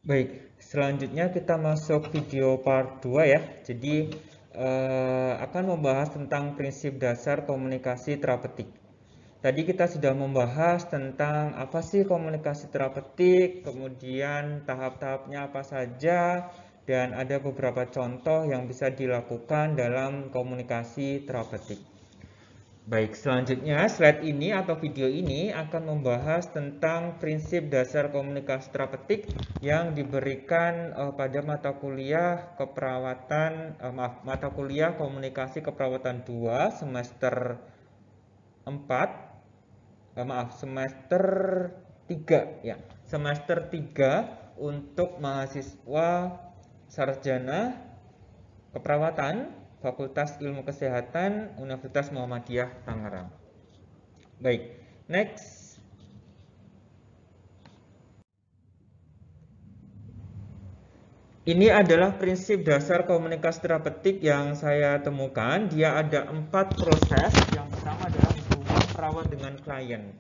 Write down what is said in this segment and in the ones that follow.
Baik, selanjutnya kita masuk video part 2 ya. Jadi akan membahas tentang prinsip dasar komunikasi terapeutik. Tadi kita sudah membahas tentang apa sih komunikasi terapeutik, kemudian tahap-tahapnya apa saja, dan ada beberapa contoh yang bisa dilakukan dalam komunikasi terapeutik. Baik, selanjutnya slide ini atau video ini akan membahas tentang prinsip dasar komunikasi terapeutik yang diberikan pada mata kuliah keperawatan, mata kuliah komunikasi keperawatan 2 semester 4, semester 3 ya. Semester 3 untuk mahasiswa sarjana keperawatan Fakultas Ilmu Kesehatan Universitas Muhammadiyah Tangerang. Baik, next. Ini adalah prinsip dasar komunikasi terapeutik yang saya temukan. Dia ada 4 proses. Yang pertama adalah hubungan perawat dengan klien.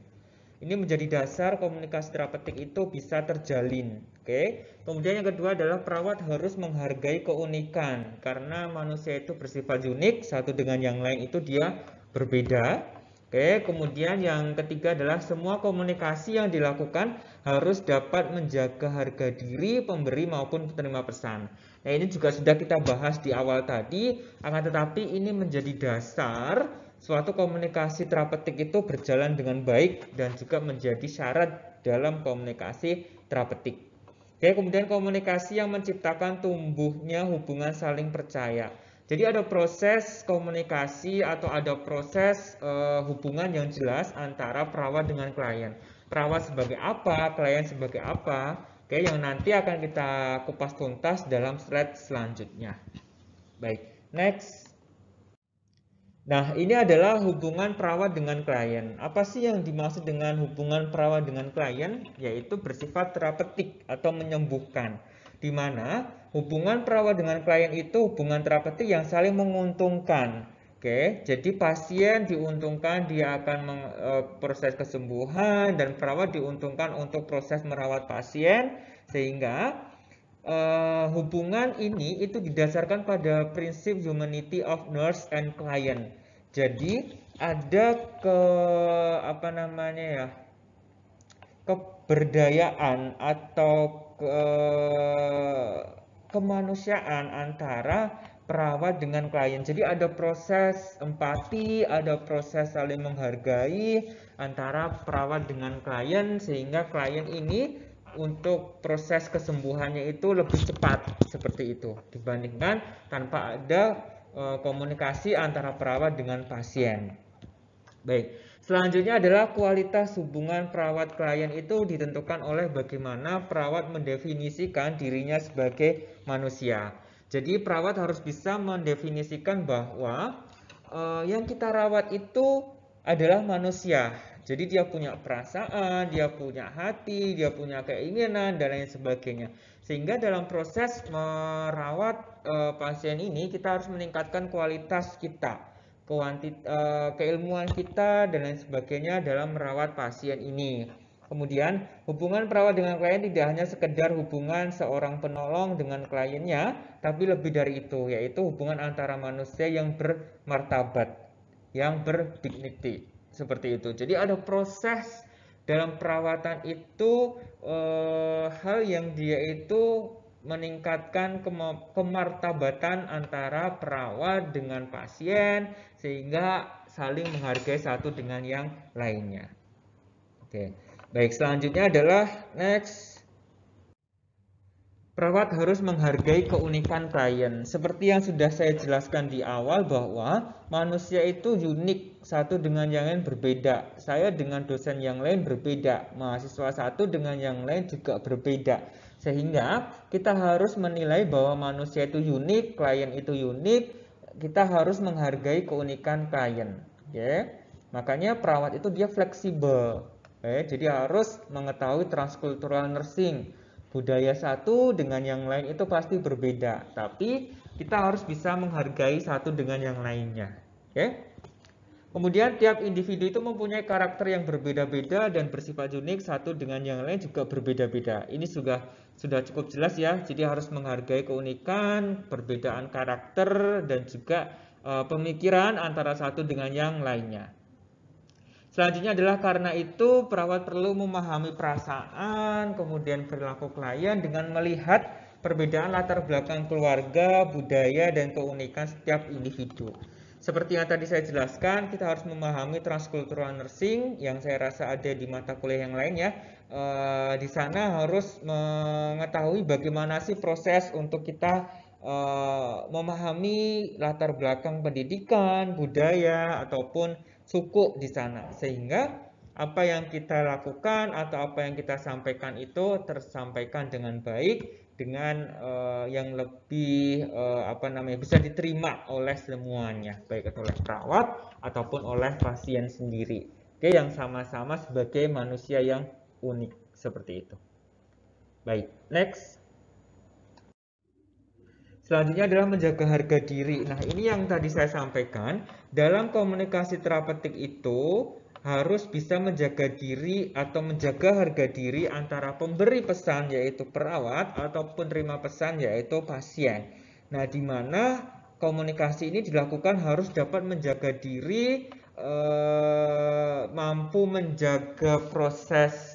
Ini menjadi dasar komunikasi terapeutik itu bisa terjalin. Oke. Kemudian yang kedua adalah perawat harus menghargai keunikan karena manusia itu bersifat unik, satu dengan yang lain itu dia berbeda. Oke, kemudian yang ketiga adalah semua komunikasi yang dilakukan harus dapat menjaga harga diri pemberi maupun penerima pesan. Nah, ini juga sudah kita bahas di awal tadi, akan tetapi ini menjadi dasar suatu komunikasi terapeutik itu berjalan dengan baik dan juga menjadi syarat dalam komunikasi terapeutik. Oke, kemudian komunikasi yang menciptakan tumbuhnya hubungan saling percaya. Jadi ada proses komunikasi atau ada proses hubungan yang jelas antara perawat dengan klien. Perawat sebagai apa, klien sebagai apa. Oke, yang nanti akan kita kupas tuntas dalam slide selanjutnya. Baik, next. Nah, ini adalah hubungan perawat dengan klien. Apa sih yang dimaksud dengan hubungan perawat dengan klien? Yaitu bersifat terapeutik atau menyembuhkan. Di mana hubungan perawat dengan klien itu hubungan terapeutik yang saling menguntungkan. Oke, jadi pasien diuntungkan dia akan proses kesembuhan dan perawat diuntungkan untuk proses merawat pasien sehingga hubungan ini itu didasarkan pada prinsip humanity of nurse and client. Jadi ada apa namanya ya, keberdayaan atau kemanusiaan antara perawat dengan klien. Jadi ada proses empati, ada proses saling menghargai antara perawat dengan klien sehingga klien ini untuk proses kesembuhannya itu lebih cepat seperti itu dibandingkan tanpa ada komunikasi antara perawat dengan pasien. Baik, selanjutnya adalah kualitas hubungan perawat klien itu ditentukan oleh bagaimana perawat mendefinisikan dirinya sebagai manusia. Jadi perawat harus bisa mendefinisikan bahwa yang kita rawat itu adalah manusia. Jadi dia punya perasaan, dia punya hati, dia punya keinginan dan lain sebagainya. Sehingga dalam proses merawat pasien ini kita harus meningkatkan kualitas kita, keilmuan kita dan lain sebagainya dalam merawat pasien ini. Kemudian hubungan perawat dengan klien tidak hanya sekedar hubungan seorang penolong dengan kliennya, tapi lebih dari itu, yaitu hubungan antara manusia yang bermartabat, yang berdignity, seperti itu. Jadi ada proses dalam perawatan itu hal yang dia itu meningkatkan kemartabatan antara perawat dengan pasien sehingga saling menghargai satu dengan yang lainnya. Oke. Baik, selanjutnya adalah next. Perawat harus menghargai keunikan klien. Seperti yang sudah saya jelaskan di awal bahwa manusia itu unik, satu dengan yang lain berbeda. Saya dengan dosen yang lain berbeda, mahasiswa satu dengan yang lain juga berbeda. Sehingga kita harus menilai bahwa manusia itu unik, klien itu unik, kita harus menghargai keunikan klien. Oke. Makanya perawat itu dia fleksibel. Jadi harus mengetahui transkultural nursing. Budaya satu dengan yang lain itu pasti berbeda, tapi kita harus bisa menghargai satu dengan yang lainnya. Oke? Kemudian tiap individu itu mempunyai karakter yang berbeda-beda dan bersifat unik, satu dengan yang lain juga berbeda-beda. Ini sudah cukup jelas ya. Jadi harus menghargai keunikan, perbedaan karakter dan juga pemikiran antara satu dengan yang lainnya. Selanjutnya adalah karena itu perawat perlu memahami perasaan, kemudian perilaku klien dengan melihat perbedaan latar belakang keluarga, budaya, dan keunikan setiap individu. Seperti yang tadi saya jelaskan, kita harus memahami transcultural nursing yang saya rasa ada di mata kuliah yang lain ya. Di sana harus mengetahui bagaimana sih proses untuk kita memahami latar belakang pendidikan, budaya, ataupun suku di sana, sehingga apa yang kita lakukan atau apa yang kita sampaikan itu tersampaikan dengan baik, dengan yang lebih bisa diterima oleh semuanya, baik itu oleh perawat ataupun oleh pasien sendiri. Oke, yang sama-sama sebagai manusia yang unik seperti itu. Baik, next. Selanjutnya adalah menjaga harga diri. Nah, ini yang tadi saya sampaikan. Dalam komunikasi terapeutik itu harus bisa menjaga diri atau menjaga harga diri antara pemberi pesan yaitu perawat ataupun terima pesan yaitu pasien. Nah, di mana komunikasi ini dilakukan harus dapat menjaga diri, mampu menjaga proses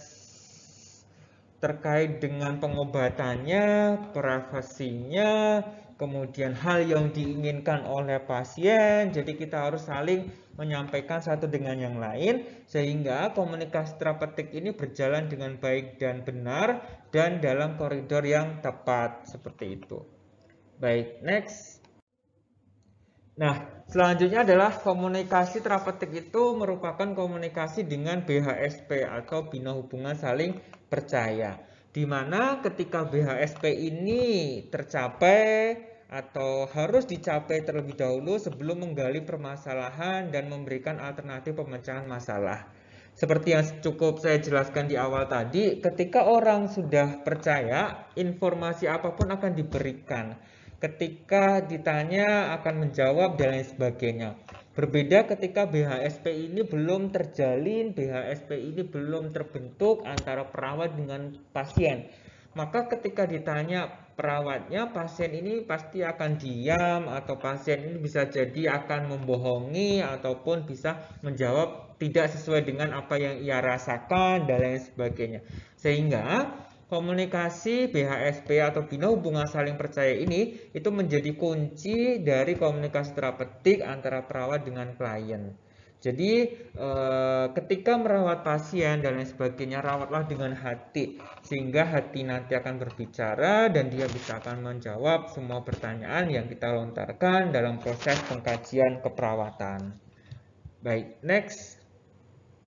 terkait dengan pengobatannya, privasinya, kemudian hal yang diinginkan oleh pasien. Jadi kita harus saling menyampaikan satu dengan yang lain sehingga komunikasi terapeutik ini berjalan dengan baik dan benar dan dalam koridor yang tepat seperti itu. Baik, next. Nah, selanjutnya adalah komunikasi terapeutik itu merupakan komunikasi dengan BHSP atau bina hubungan saling percaya. Di mana ketika BHSP ini tercapai atau harus dicapai terlebih dahulu sebelum menggali permasalahan dan memberikan alternatif pemecahan masalah. Seperti yang cukup saya jelaskan di awal tadi, ketika orang sudah percaya, informasi apapun akan diberikan. Ketika ditanya akan menjawab dan lain sebagainya. Berbeda ketika BHSP ini belum terjalin, BHSP ini belum terbentuk antara perawat dengan pasien. Maka ketika ditanya perawatnya, pasien ini pasti akan diam atau pasien ini bisa jadi akan membohongi ataupun bisa menjawab tidak sesuai dengan apa yang ia rasakan dan lain sebagainya. Sehingga komunikasi BHSP atau bina hubungan saling percaya ini itu menjadi kunci dari komunikasi terapeutik antara perawat dengan klien. Jadi ketika merawat pasien dan lain sebagainya, rawatlah dengan hati sehingga hati nanti akan berbicara dan dia bisa akan menjawab semua pertanyaan yang kita lontarkan dalam proses pengkajian keperawatan. Baik, next.